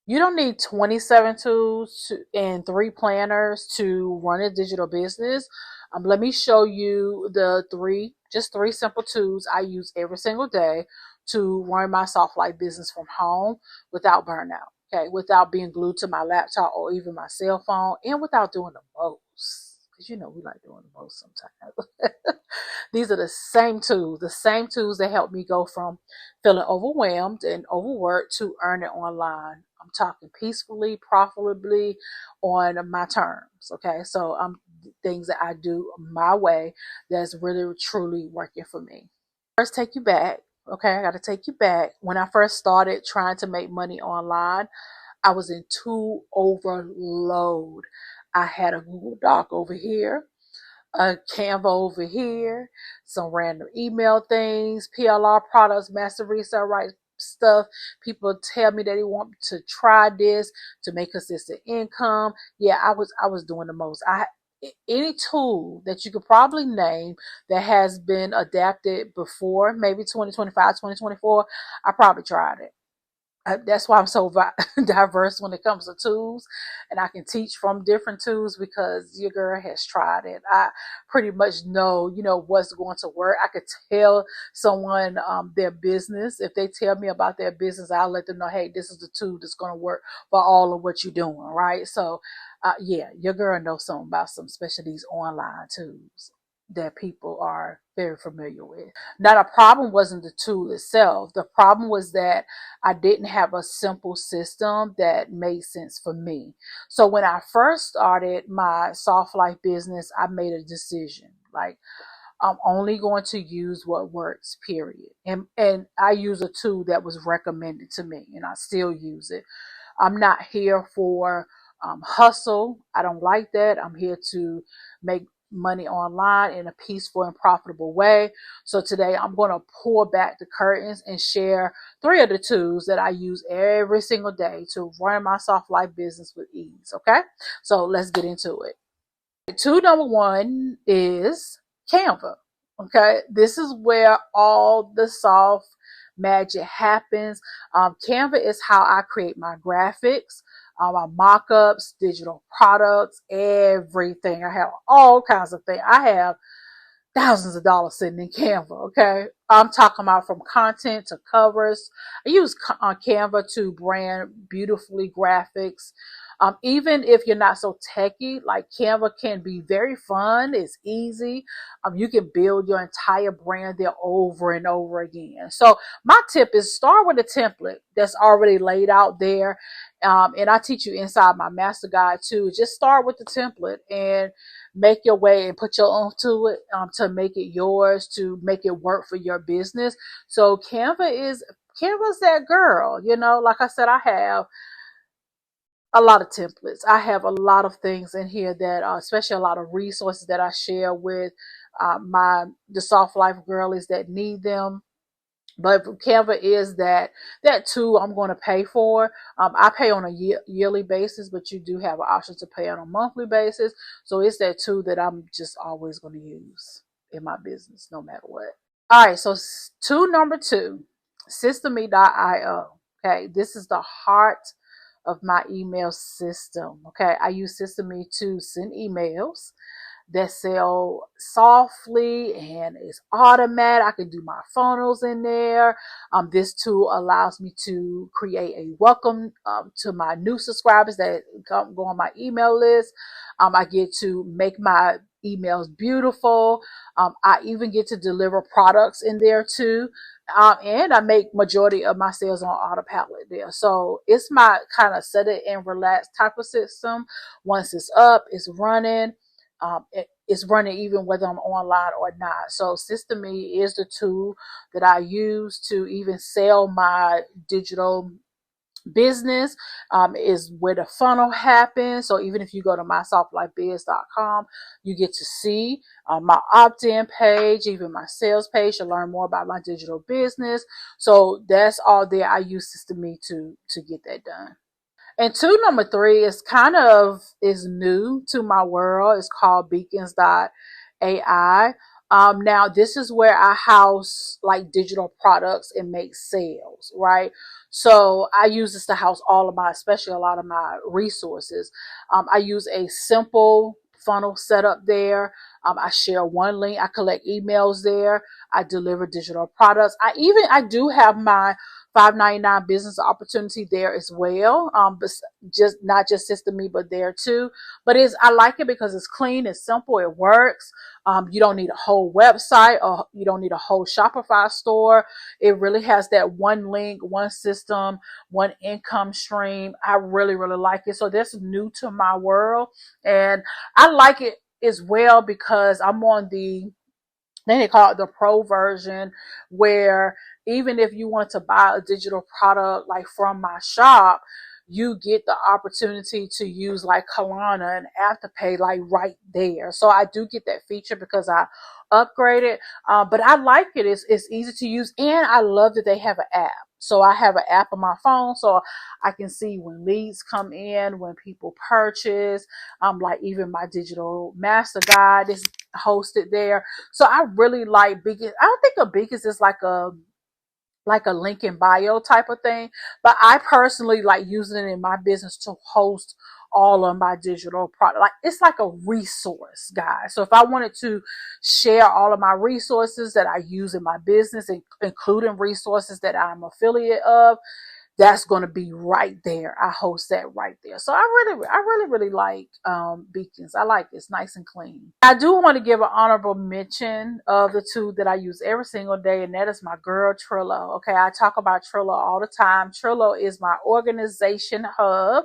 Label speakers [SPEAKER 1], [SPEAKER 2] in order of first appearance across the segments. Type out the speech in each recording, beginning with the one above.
[SPEAKER 1] You don't need 27 tools and 3 planners to run a digital business. Let me show you just three simple tools I use every single day to run my soft life business from home without burnout. Okay, without being glued to my laptop or even my cell phone, and without doing the most. Because we like doing the most sometimes. These are the same tools that help me go from feeling overwhelmed and overworked to earning online. I'm talking peacefully, profitably on my terms. Okay. So things that I do my way that's really truly working for me. First, take you back. Okay. I got to take you back. When I first started trying to make money online, I was in tool overload. I had a Google Doc over here, a Canva over here, some random email things, PLR products, master resale right stuff. People tell me that they want to try this to make consistent income. Yeah, I was doing the most. Any tool that you could probably name that has been adapted before, maybe 2025, 2024, I probably tried it. That's why I'm so diverse when it comes to tools, and I can teach from different tools because your girl has tried it. I pretty much know, what's going to work. I could tell someone their business. If they tell me about their business, I'll let them know, hey, this is the tool that's going to work for all of what you're doing, right? So, yeah, your girl knows something about some, especially these online tools that people are very familiar with. Now, the problem wasn't the tool itself. The problem was that I didn't have a simple system that made sense for me. So when I first started my soft life business, I made a decision. Like, I'm only going to use what works, period. And I use a tool that was recommended to me, and I still use it. I'm not here for hustle. I don't like that. I'm here to make money online in a peaceful and profitable way. So today I'm going to pull back the curtains and share 3 of the tools that I use every single day to run my soft life business with ease. Okay. So let's get into it. Tool number 1 is Canva. Okay. This is where all the soft magic happens. Canva is how I create my graphics, my mock-ups, digital products, everything. I have all kinds of things. I have thousands of dollars sitting in Canva. Okay. I'm talking about from content to covers. I use Canva to brand beautifully graphics. Even if you're not so techy, like Canva can be very fun. It's easy. You can build your entire brand there over and over again. So my tip is start with a template that's already laid out there. And I teach you inside my master guide too. Just start with the template and make your way and put your own to it to make it yours, to make it work for your business. So Canva's that girl. Like I said, I have a lot of templates. I have a lot of things in here that, especially a lot of resources that I share with the soft life girlies that need them. But Canva is that tool I'm going to pay for. I pay on a yearly basis, but you do have an option to pay on a monthly basis. So it's that tool that I'm just always going to use in my business, no matter what. All right, so tool number 2, Systeme.io. Okay, this is the heart of my email system. Okay, I use Systeme to send emails that sell softly and it's automatic. I can do my funnels in there. This tool allows me to create a welcome to my new subscribers that go on my email list. I get to make my emails beautiful. I even get to deliver products in there too. And I make majority of my sales on autopilot there. So it's my kind of set it and relax type of system. Once it's up, it's running. It's running even whether I'm online or not. So Systeme is the tool that I use to even sell my digital business. Is where the funnel happens. So even if you go to mysoftlifebiz.com, you get to see my opt-in page, even my sales page to learn more about my digital business. So that's all there. I use Systeme to get that done. And tool number 3 is new to my world. It's called beacons.ai. Now this is where I house like digital products and make sales, right? So I use this to house all of my, especially a lot of my resources. I use a simple funnel setup there. I share one link. I collect emails there. I deliver digital products. I do have my $5.99 business opportunity there as well. But just not just System Me, but there too. But I like it because it's clean, it's simple, it works. You don't need a whole website, or you don't need a whole Shopify store. It really has that one link, one system, one income stream. I really, really like it. So that's new to my world. And I like it as well because I'm on then they call it the pro version, where even if you want to buy a digital product like from my shop, you get the opportunity to use like Klarna and Afterpay like right there. So I do get that feature because I upgraded, but I like it. It's easy to use, and I love that they have an app. So I have an app on my phone, so I can see when leads come in, when people purchase. Like even my digital master guide is hosted there. So I really like Biggest. I don't think a Biggest is like a link in bio type of thing, but I personally like using it in my business to host all of my digital product. Like it's like a resource, guys. So if I wanted to share all of my resources that I use in my business, including resources that I'm affiliate of, that's going to be right there. I host that right there. So I really like Beacons. I like it. It's nice and clean. I do want to give an honorable mention of the two that I use every single day, and that is my girl Trello. Okay, I talk about Trello all the time. Trello is my organization hub.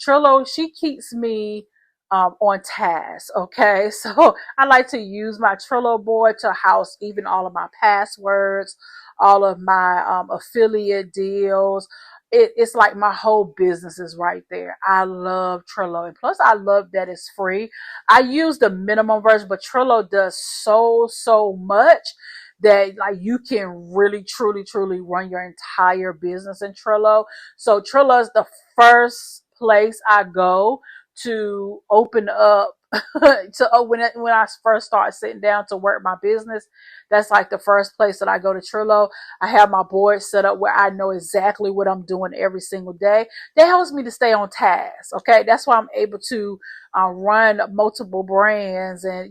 [SPEAKER 1] Trello, she keeps me on task. Okay, so I like to use my Trello board to house even all of my passwords, all of my affiliate deals. It's like my whole business is right there. I love Trello. And plus, I love that it's free. I use the minimum version, but Trello does so much that like you can really, truly run your entire business in Trello. So Trello is the first place I go to open up when I first start sitting down to work my business. That's like the first place that I go to. Trello. I have my board set up where I know exactly what I'm doing every single day. That helps me to stay on task. Okay, that's why I'm able to run multiple brands and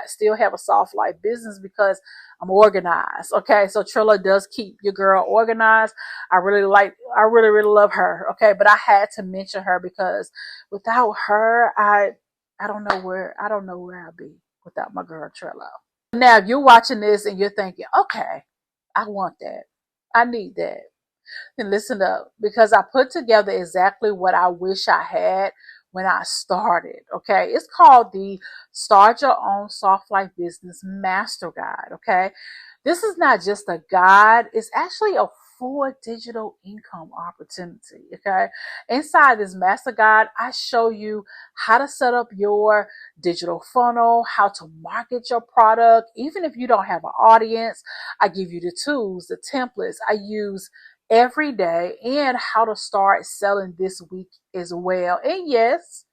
[SPEAKER 1] still have a soft life business because I'm organized. Okay, so Trello does keep your girl organized. I really love her. Okay, but I had to mention her because without her, I don't know where I'd be without my girl Trello. Now, if you're watching this and you're thinking, okay, I want that. I need that. And listen up, because I put together exactly what I wish I had when I started. Okay. It's called the Start Your Own Soft Life Business Master Guide. Okay. This is not just a guide. It's actually a full digital income opportunity. Okay. Inside this master guide, I show you how to set up your digital funnel, how to market your product. Even if you don't have an audience, I give you the tools, the templates I use every day, and how to start selling this week as well. And yes,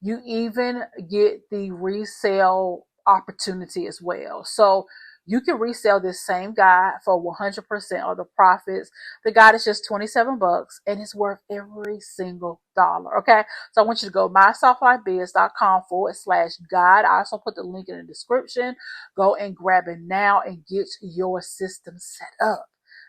[SPEAKER 1] you even get the resale opportunity as well. So you can resell this same guide for 100% of the profits. The guide is just 27 bucks and it's worth every single dollar. Okay. So I want you to go mysoftLifeBiz.com/guide. I also put the link in the description. Go and grab it now and get your system set up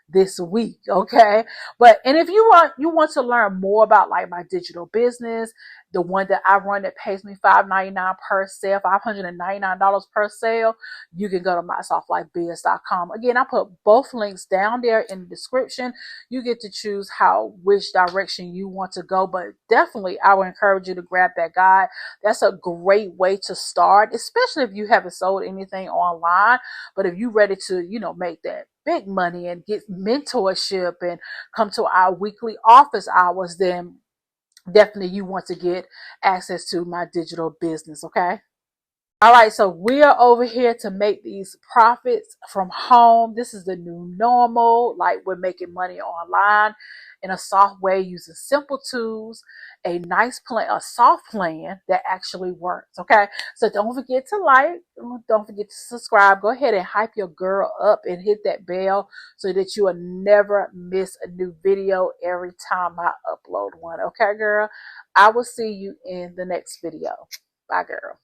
[SPEAKER 1] this week. Okay. And if you want to learn more about like my digital business, the one that I run that pays me $5.99 per sale, $599 per sale, you can go to mysoftLifeBiz.com. Again, I put both links down there in the description. You get to choose which direction you want to go, but definitely I would encourage you to grab that guide. That's a great way to start, especially if you haven't sold anything online. But if you're ready to, make that big money and get mentorship and come to our weekly office hours, then definitely you want to get access to my digital business. Okay. All right. So we are over here to make these profits from home. This is the new normal. Like we're making money online. in a soft way using simple tools, a nice plan, a soft plan that actually works. Okay. So don't forget to like, don't forget to subscribe. Go ahead and hype your girl up and hit that bell so that you will never miss a new video every time I upload one. Okay, girl? I will see you in the next video. Bye, girl.